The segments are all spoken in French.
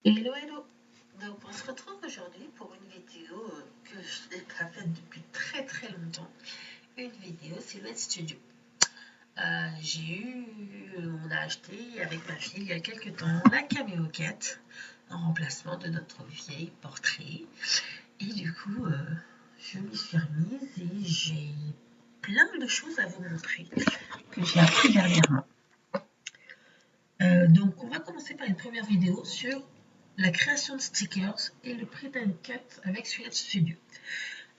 Hello, hello! Donc, on se retrouve aujourd'hui pour une vidéo que je n'ai pas faite depuis très longtemps. Une vidéo Silhouette Studio. On a acheté avec ma fille il y a quelques temps la Cameo 4 en remplacement de notre vieil portrait. Et du coup, je m'y suis remise et j'ai plein de choses à vous montrer que j'ai appris dernièrement. Donc, on va commencer par une première vidéo sur la création de stickers et le print and cut avec Silhouette Studio.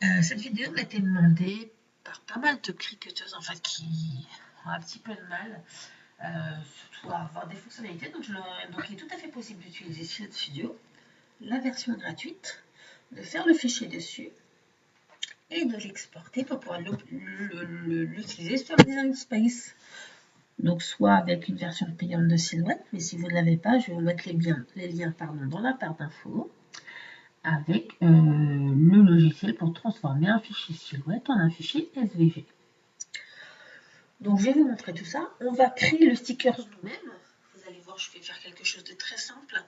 Cette vidéo m'a été demandée par pas mal de cricketeuses en fait qui ont un petit peu de mal surtout à avoir des fonctionnalités. Donc il est tout à fait possible d'utiliser Silhouette Studio, la version gratuite, de faire le fichier dessus et de l'exporter pour pouvoir l'utiliser sur le Design Space. Donc soit avec une version payante de Silhouette, mais si vous ne l'avez pas, je vais vous mettre les liens dans la barre d'infos avec le logiciel pour transformer un fichier Silhouette en un fichier SVG. Donc je vais vous montrer tout ça. On va créer le sticker nous-mêmes. Vous allez voir, je vais faire quelque chose de très simple,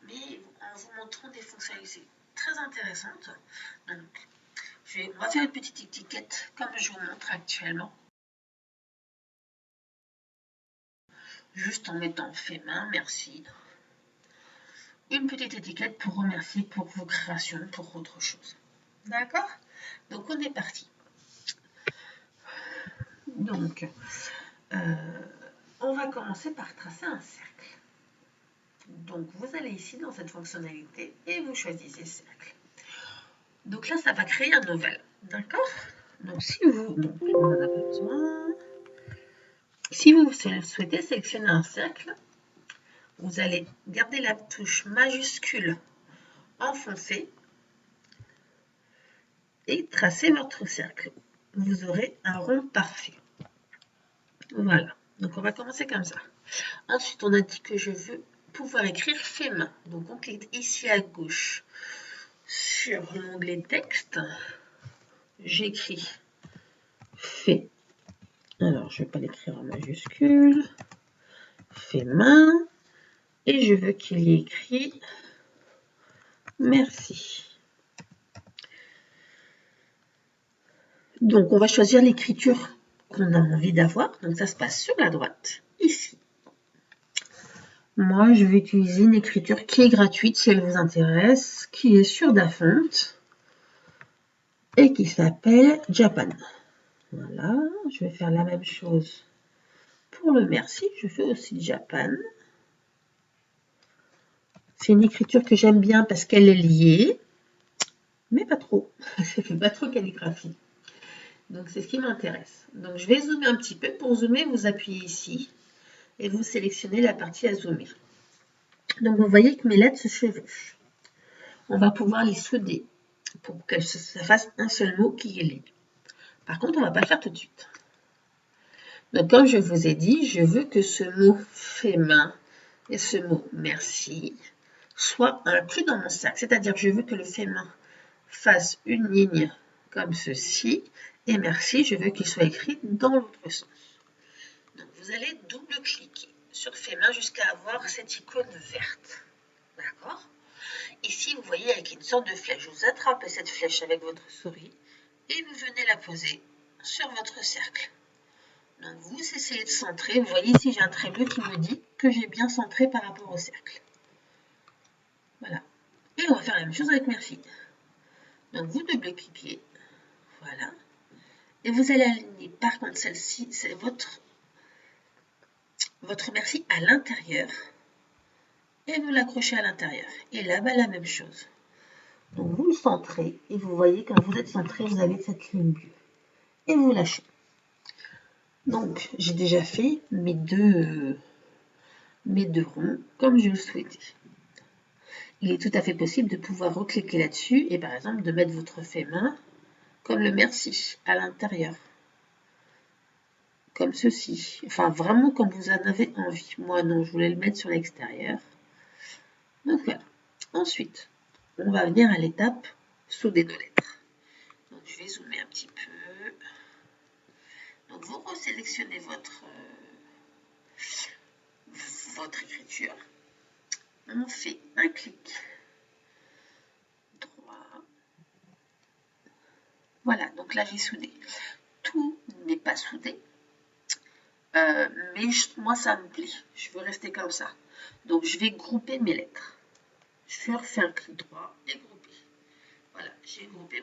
mais en vous montrant des fonctionnalités très intéressantes. Donc on va faire une petite étiquette comme je vous montre actuellement. Juste en mettant fait main, merci. Une petite étiquette pour remercier pour vos créations, pour autre chose. D'accord? Donc on est parti. Donc, on va commencer par tracer un cercle. Donc vous allez ici dans cette fonctionnalité et vous choisissez cercle. Donc là, ça va créer un oval. D'accord? Donc si vous, on en a besoin. Si vous souhaitez sélectionner un cercle, vous allez garder la touche majuscule enfoncée et tracer votre cercle. Vous aurez un rond parfait. Voilà. Donc on va commencer comme ça. Ensuite, on a dit que je veux pouvoir écrire fait main. Donc on clique ici à gauche sur l'onglet texte. J'écris fait. Alors, je ne vais pas l'écrire en majuscule. Fait main. Et je veux qu'il y ait écrit merci. Donc, on va choisir l'écriture qu'on a envie d'avoir. Donc, ça se passe sur la droite, ici. Moi, je vais utiliser une écriture qui est gratuite si elle vous intéresse, qui est sur Dafont et qui s'appelle Japan. Voilà, je vais faire la même chose pour le merci. Je fais aussi Japan. C'est une écriture que j'aime bien parce qu'elle est liée, mais pas trop. Ça fait pas trop calligraphie. Donc, c'est ce qui m'intéresse. Donc, je vais zoomer un petit peu. Pour zoomer, vous appuyez ici et vous sélectionnez la partie à zoomer. Donc, vous voyez que mes lettres se chevauchent. On va pouvoir les souder pour que ça fasse un seul mot qui est lié. Par contre, on ne va pas le faire tout de suite. Donc, comme je vous ai dit, je veux que ce mot fait main et ce mot merci soit inclus dans mon cercle. C'est-à-dire que je veux que le fait main fasse une ligne comme ceci et merci, je veux qu'il soit écrit dans l'autre sens. Donc, vous allez double-cliquer sur fait main jusqu'à avoir cette icône verte. D'accord? Ici, vous voyez avec une sorte de flèche. Vous attrapez cette flèche avec votre souris et vous venez la poser sur votre cercle. Donc, vous essayez de centrer. Vous voyez ici, j'ai un trait bleu qui me dit que j'ai bien centré par rapport au cercle. Voilà. Et on va faire la même chose avec merci. Donc, vous double-cliquez. Voilà. Et vous allez aligner, par contre, celle-ci, c'est votre merci à l'intérieur. Et vous l'accrochez à l'intérieur. Et là, la même chose. Donc, vous le centrez. Et vous voyez, quand vous êtes centré, vous avez cette ligne bleue. Et vous lâchez. Donc, j'ai déjà fait mes deux ronds comme je le souhaitais. Il est tout à fait possible de pouvoir recliquer là-dessus et par exemple de mettre votre fait main comme le merci à l'intérieur. Comme ceci. Enfin, vraiment comme vous en avez envie. Moi, non, je voulais le mettre sur l'extérieur. Donc voilà. Ensuite, on va venir à l'étape souder nos lettres. Donc, je vais zoomer un petit peu. Donc, vous resélectionnez votre écriture. on fait un clic droit. Voilà, donc là j'ai soudé. Tout n'est pas soudé, mais moi ça me plaît. Je veux rester comme ça. Donc je vais grouper mes lettres. Je refais un clic droit et grouper. Voilà, j'ai groupé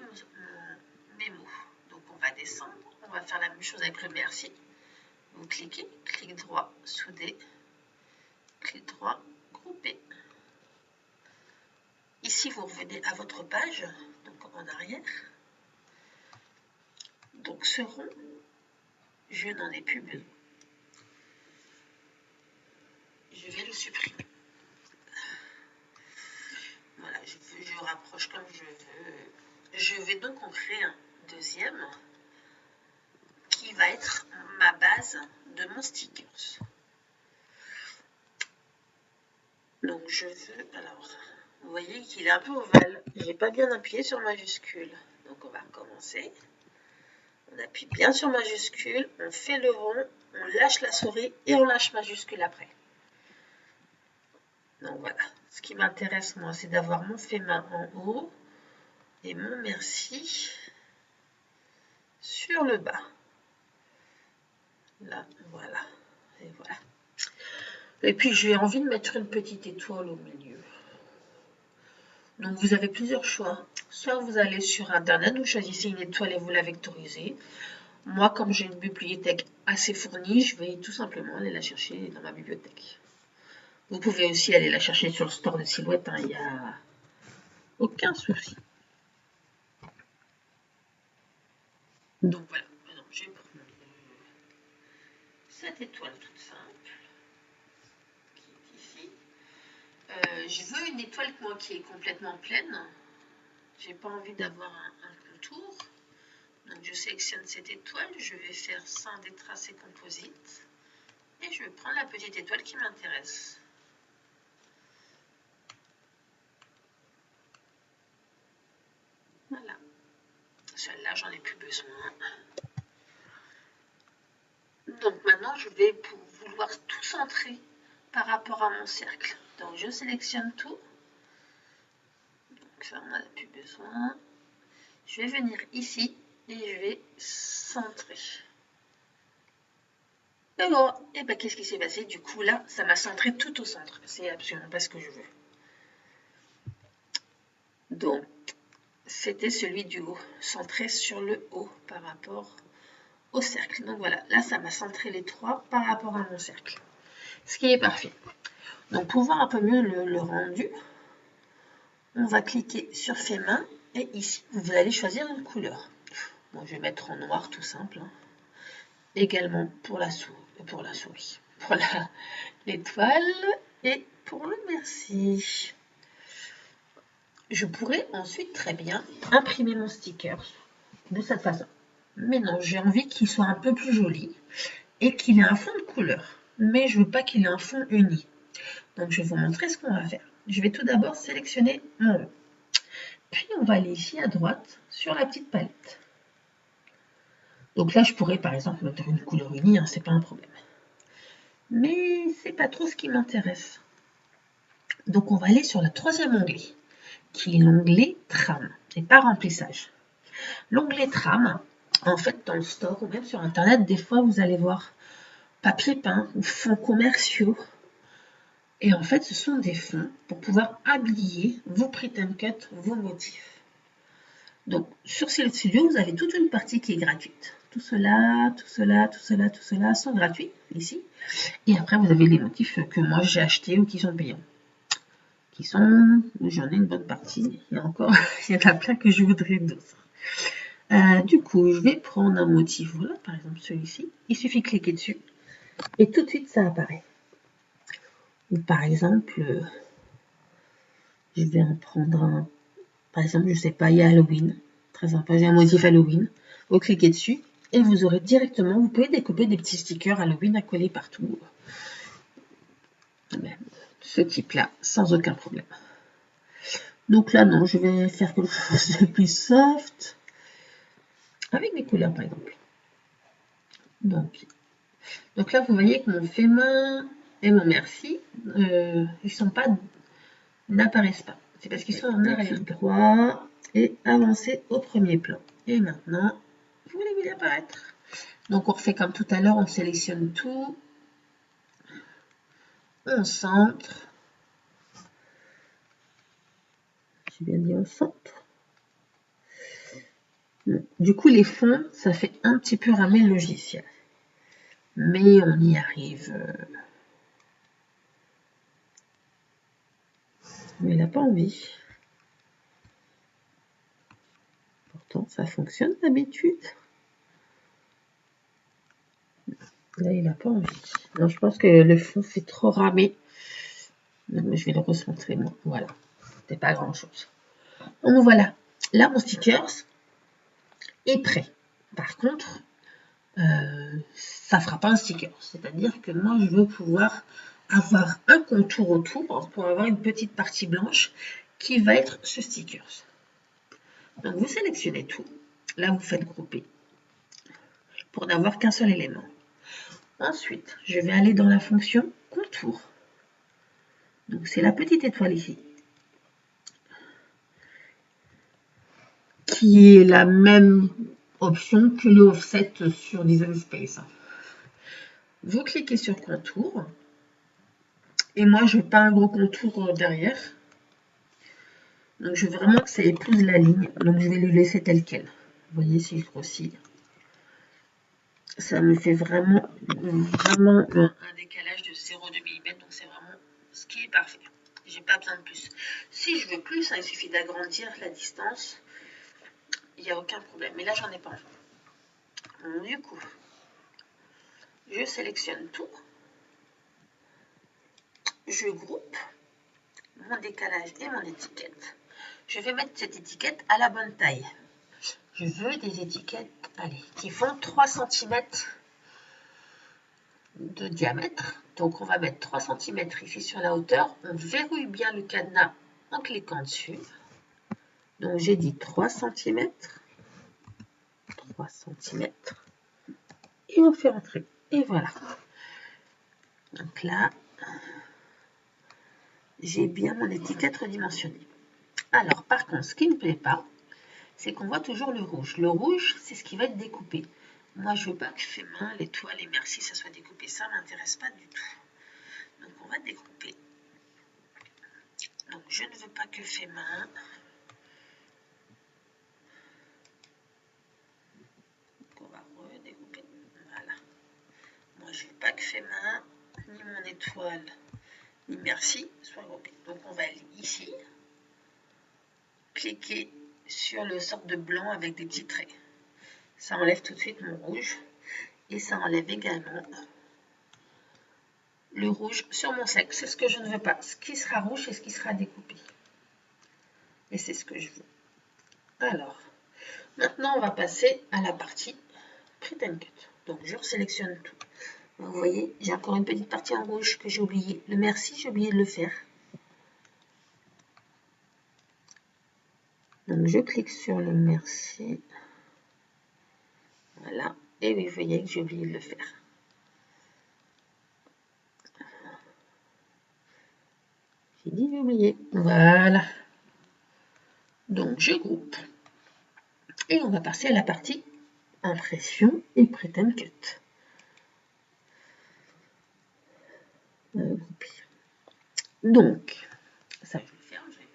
mes mots. Donc on va descendre, on va faire la même chose avec le merci. Vous cliquez, clic droit, souder, clic droit, grouper. Ici, vous revenez à votre page, donc en arrière. Donc ce rond, je n'en ai plus besoin. Je vais le supprimer. Voilà, je rapproche comme je veux. Je vais donc en créer un deuxième qui va être ma base de mon stickers. Donc je veux, alors, vous voyez qu'il est un peu ovale. Je n'ai pas bien appuyé sur majuscule. Donc on va recommencer. On appuie bien sur majuscule, on fait le rond, on lâche la souris et on lâche majuscule après. Donc voilà, ce qui m'intéresse moi, c'est d'avoir mon fait main en haut et mon merci sur le bas. Là, voilà. Et voilà. Et puis j'ai envie de mettre une petite étoile au milieu. Donc vous avez plusieurs choix. Soit vous allez sur internet, vous choisissez une étoile et vous la vectorisez. Moi, comme j'ai une bibliothèque assez fournie, je vais tout simplement aller la chercher dans ma bibliothèque. Vous pouvez aussi aller la chercher sur le store de Silhouette, il n'y a aucun souci. Donc voilà, je vais prendre cette étoile toute simple qui est ici. Je veux une étoile moi qui est complètement pleine. J'ai pas envie d'avoir un contour. Donc je sélectionne cette étoile, je vais faire sans des tracés composites et je vais prendre la petite étoile qui m'intéresse. Voilà. Celle-là, j'en ai plus besoin. Donc maintenant, je vais vouloir tout centrer par rapport à mon cercle. Donc je sélectionne tout. Donc ça, on n'en a plus besoin. Je vais venir ici et je vais centrer. Et bon, et ben qu'est-ce qui s'est passé? Du coup, là, ça m'a centré tout au centre. C'est absolument pas ce que je veux. Donc, c'était celui du haut, centré sur le haut par rapport au cercle. Donc voilà, là, ça m'a centré les trois par rapport à mon cercle. Ce qui est parfait. Donc, pour voir un peu mieux le rendu, on va cliquer sur fait main et ici, vous allez choisir une couleur. Bon, je vais mettre en noir tout simple. Également pour la souris, pour l'étoile et pour le merci. Je pourrais ensuite très bien imprimer mon sticker de cette façon. Mais non, j'ai envie qu'il soit un peu plus joli et qu'il ait un fond de couleur. Mais je ne veux pas qu'il ait un fond uni. Donc je vais vous montrer ce qu'on va faire. Je vais tout d'abord sélectionner mon rond. Puis on va aller ici à droite sur la petite palette. Donc là, je pourrais par exemple mettre une couleur unie, c'est pas un problème. Mais c'est pas trop ce qui m'intéresse. Donc on va aller sur le troisième onglet, qui est l'onglet trame, et pas remplissage. L'onglet trame, en fait dans le store ou même sur internet, des fois vous allez voir papier peint ou fonds commerciaux. Et en fait, ce sont des fonds pour pouvoir habiller vos print and cut, vos motifs. Donc, sur Silhouette Studio, vous avez toute une partie qui est gratuite. Tout cela, tout cela, tout cela, tout cela sont gratuits, ici. Et après, vous avez les motifs que moi j'ai achetés ou qui sont payants. Qui sont, j'en ai une bonne partie. Il y a encore, il y en a plein que je voudrais d'autres. Du coup, je vais prendre un motif, voilà, par exemple celui-ci. Il suffit de cliquer dessus et tout de suite ça apparaît. Ou par exemple, je vais en prendre un, par exemple, je sais pas, il y a Halloween, très sympa, j'ai un motif Halloween. Vous cliquez dessus et vous aurez directement, vous pouvez découper des petits stickers Halloween à coller partout. Ce type-là, sans aucun problème. Donc là, non, je vais faire quelque chose de plus soft, avec mes couleurs par exemple. Donc là, vous voyez que mon fait main et mon merci, ils sont pas n'apparaissent pas. C'est parce qu'ils sont en arrière-droit et avancés au premier plan. Et maintenant, voulez-vous apparaître? Donc on refait comme tout à l'heure, on sélectionne tout, on centre. J'ai bien dit on centre. Du coup, les fonds, ça fait un petit peu ramer le logiciel. Mais on y arrive. Mais il n'a pas envie. Pourtant, ça fonctionne d'habitude. Là, il n'a pas envie. Non, je pense que le fond fait trop ramer. Donc, je vais le recentrer, moi. Voilà. C'est pas grand-chose. Donc, voilà. Là, mon stickers est prêt. Par contre, ça ne fera pas un sticker. C'est-à-dire que moi, je veux pouvoir avoir un contour autour pour avoir une petite partie blanche qui va être ce sticker. Donc, vous sélectionnez tout. Là, vous faites grouper pour n'avoir qu'un seul élément. Ensuite, je vais aller dans la fonction contour. Donc, c'est la petite étoile ici, qui est la même option que le offset sur Design Space. Vous cliquez sur contour. Et moi, je veux pas un gros contour derrière. Donc, je veux vraiment que ça épouse la ligne. Donc, je vais le laisser tel quel. Vous voyez, si je grossis, ça me fait vraiment un décalage de 0,2 mm. Donc, c'est vraiment ce qui est parfait. J'ai pas besoin de plus. Si je veux plus, il suffit d'agrandir la distance. Il n'y a aucun problème. Mais là, j'en ai pas envie. Du coup, je sélectionne tout. Je groupe mon décalage et mon étiquette. Je vais mettre cette étiquette à la bonne taille. Je veux des étiquettes, allez, qui font 3 cm de diamètre. Donc, on va mettre 3 cm ici sur la hauteur. On verrouille bien le cadenas en cliquant dessus. Donc, j'ai dit 3 cm. 3 cm. Et on fait rentrer. Et voilà. Donc là, j'ai bien mon étiquette redimensionnée. Alors, par contre, ce qui ne me plaît pas, c'est qu'on voit toujours le rouge. Le rouge, c'est ce qui va être découpé. Moi, je ne veux pas que fait main, l'étoile et merci, ça soit découpé. Ça ne m'intéresse pas du tout. Donc, on va découper. Donc, je ne veux pas que fait main. Donc, on va redécouper. Voilà. Moi, je ne veux pas que fait main, ni mon étoile, ni merci soit groupé. Donc, on va aller ici. Cliquer sur le sort de blanc avec des petits traits. Ça enlève tout de suite mon rouge. Et ça enlève également le rouge sur mon sec. C'est ce que je ne veux pas. Ce qui sera rouge, c'est ce qui sera découpé. Et c'est ce que je veux. Alors, maintenant, on va passer à la partie Print and Cut. Donc, je sélectionne tout. Vous voyez, j'ai encore une petite partie en rouge que j'ai oublié. Le merci, j'ai oublié de le faire. Donc, je clique sur le merci. Voilà. Et oui, vous voyez que j'ai oublié de le faire. J'ai dit j'ai oublié. Voilà. Donc, je groupe. Et on va passer à la partie impression et Print and Cut. Donc, ça je vais le faire, je vais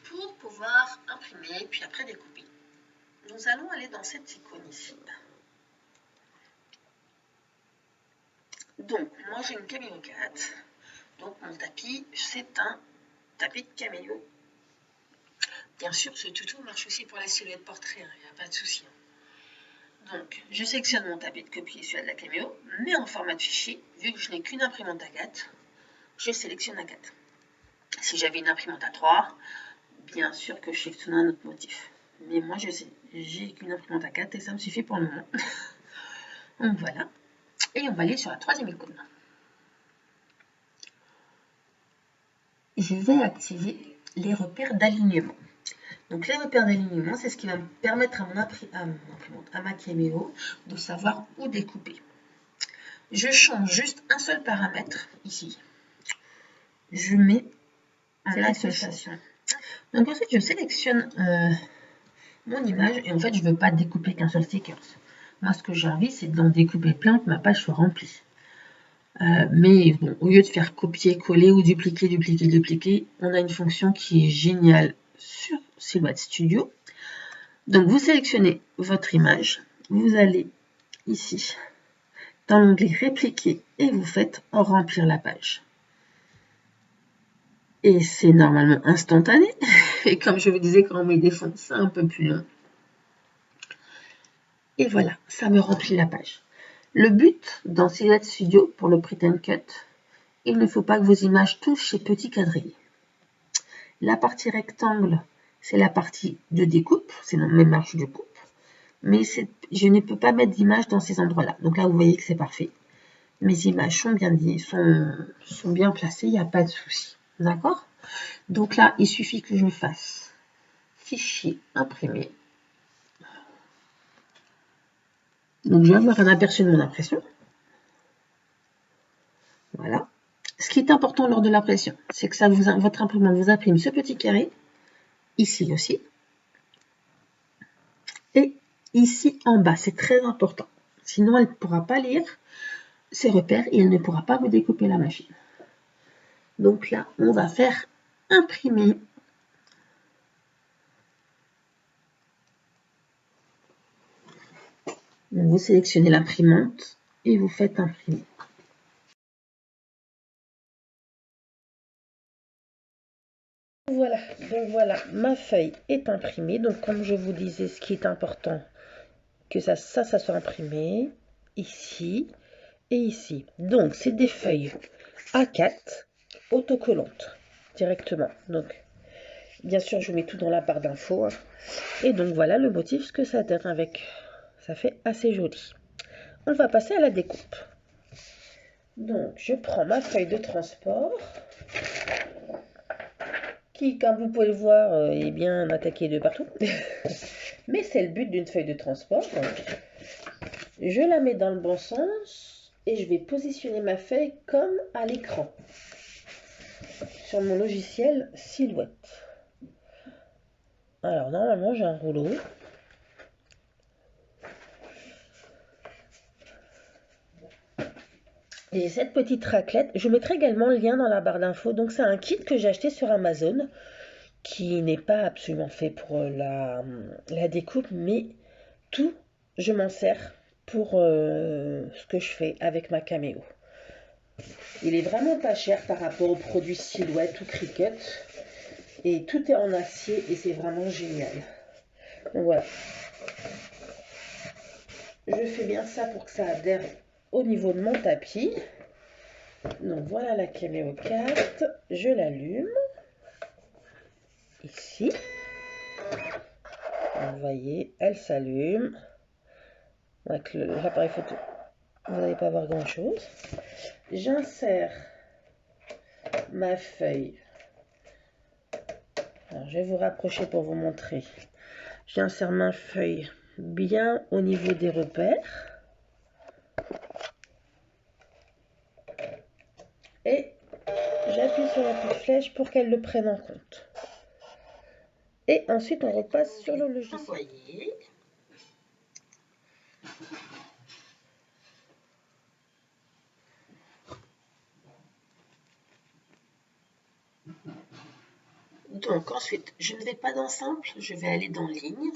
pour pouvoir imprimer puis après découper. Nous allons aller dans cette icône ici. Donc, moi j'ai une Cameo 4. Donc, mon tapis, c'est un tapis de Cameo. Bien sûr, ce tuto marche aussi pour la silhouette portrait, il n'y a pas de souci. Donc, je sélectionne mon tapis de copie celui de la Cameo, mais en format de fichier, vu que je n'ai qu'une imprimante à 4, je sélectionne à 4. Si j'avais une imprimante à 3, bien sûr que je sélectionne un autre motif. Mais moi, j'ai qu'une imprimante à 4 et ça me suffit pour le moment. Donc voilà. Et on va aller sur la troisième icône. Je vais activer les repères d'alignement. Donc les repères d'alignement, c'est ce qui va me permettre à ma Cameo de savoir où découper. Je change juste un seul paramètre ici. Je mets C'est la seule chose. Donc ensuite, je sélectionne mon image et en fait, je ne veux pas découper qu'un seul sticker. Moi, ce que j'ai envie, c'est d'en découper plein, que ma page soit remplie. Mais bon, au lieu de faire copier, coller ou dupliquer, on a une fonction qui est géniale sur Silhouette Studio. Donc, vous sélectionnez votre image, vous allez ici dans l'onglet répliquer et vous faites remplir la page. Et c'est normalement instantané. Et comme je vous disais, quand on met des fonds, c'est un peu plus long. Et voilà, ça me remplit la page. Le but dans Silhouette Studio pour le Print and Cut, il ne faut pas que vos images touchent ces petits quadrilles. La partie rectangle, c'est la partie de découpe, c'est mes marges de coupe. Mais je ne peux pas mettre d'image dans ces endroits-là. Donc là, vous voyez que c'est parfait. Mes images sont bien placées, il n'y a pas de souci. D'accord? Donc là, il suffit que je fasse fichier imprimer. Donc je vais avoir un aperçu de mon impression. Voilà. Ce qui est important lors de l'impression, c'est que votre imprimante vous imprime ce petit carré, ici aussi, et ici en bas. C'est très important. Sinon, elle ne pourra pas lire ses repères et elle ne pourra pas vous découper la machine. Donc là, on va faire imprimer. Donc vous sélectionnez l'imprimante et vous faites imprimer. Voilà, ma feuille est imprimée. Donc comme je vous disais, ce qui est important, que ça soit imprimé ici et ici. Donc c'est des feuilles A4 autocollantes directement. Donc bien sûr, je mets tout dans la barre d'infos. Et donc voilà le motif, ce que ça donne avec. Ça fait assez joli. On va passer à la découpe. Donc je prends ma feuille de transport qui, comme vous pouvez le voir, est bien attaquée de partout. Mais c'est le but d'une feuille de transport. Donc, je la mets dans le bon sens et je vais positionner ma feuille comme à l'écran sur mon logiciel Silhouette. Alors normalement j'ai un rouleau. Et cette petite raclette, je mettrai également le lien dans la barre d'infos. Donc c'est un kit que j'ai acheté sur Amazon qui n'est pas absolument fait pour la découpe, mais tout, je m'en sers pour ce que je fais avec ma Cameo. Il est vraiment pas cher par rapport aux produits Silhouette ou Cricut. Et tout est en acier et c'est vraiment génial. Donc voilà. Je fais bien ça pour que ça adhère au niveau de mon tapis. Donc voilà la Cameo 4. Je l'allume. Ici. Vous voyez, elle s'allume. Avec l'appareil photo, vous n'allez pas voir grand chose. J'insère ma feuille. Alors, je vais vous rapprocher pour vous montrer. J'insère ma feuille bien au niveau des repères. Et j'appuie sur la petite flèche pour qu'elle le prenne en compte. Et ensuite, on repasse sur le logiciel. Donc ensuite, je ne vais pas dans simple, je vais aller dans ligne.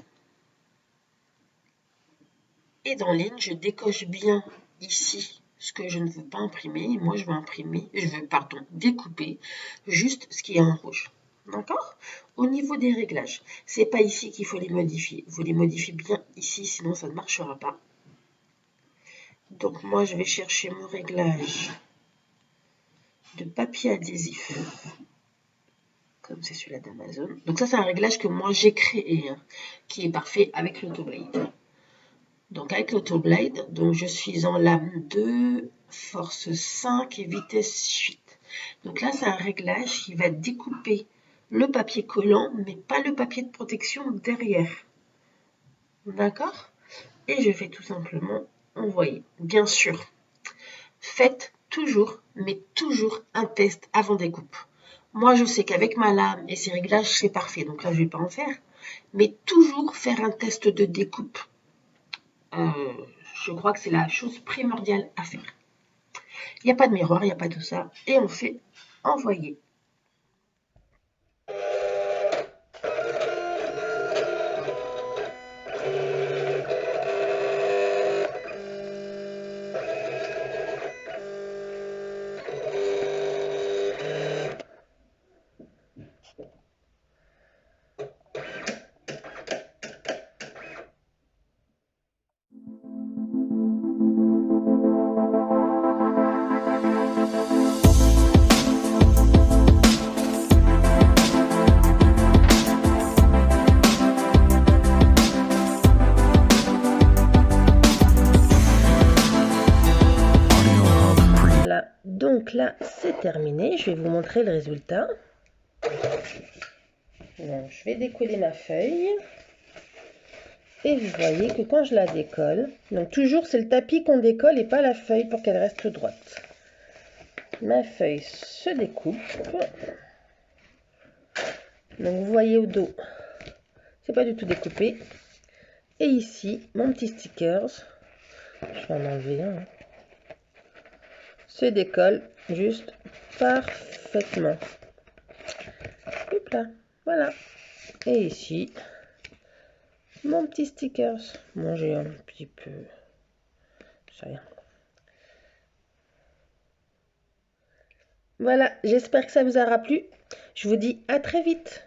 Et dans ligne, je décoche bien ici ce que je ne veux pas imprimer. Moi, je veux découper juste ce qui est en rouge. D'accord? Au niveau des réglages, c'est pas ici qu'il faut les modifier. Vous les modifiez bien ici, sinon ça ne marchera pas. Donc moi, je vais chercher mon réglage de papier adhésif, comme c'est celui-là d'Amazon. Donc ça, c'est un réglage que moi j'ai créé, qui est parfait avec l'AutoBlade. Donc avec l'AutoBlade, donc je suis en lame 2, force 5 et vitesse 8. Donc là, c'est un réglage qui va découper le papier collant, mais pas le papier de protection derrière. D'accord? Et je vais tout simplement envoyer. Bien sûr, faites toujours, mais toujours un test avant découpe. Moi, je sais qu'avec ma lame et ses réglages, c'est parfait. Donc là, je ne vais pas en faire. Mais toujours faire un test de découpe. Je crois que c'est la chose primordiale à faire. Il n'y a pas de miroir, il n'y a pas de ça. Et on fait envoyer. Voilà, donc là c'est terminé. Je vais vous montrer le résultat. Donc, je vais décoller ma feuille. Et vous voyez que quand je la décolle, donc toujours c'est le tapis qu'on décolle et pas la feuille pour qu'elle reste droite. Ma feuille se découpe. Donc vous voyez au dos, c'est pas du tout découpé. Et ici, mon petit stickers, je vais en enlever un, se décolle juste parfaitement. Hop là, voilà. Et ici, mon petit stickers. Bon, j'ai un petit peu, c'est rien. Voilà, j'espère que ça vous aura plu. Je vous dis à très vite.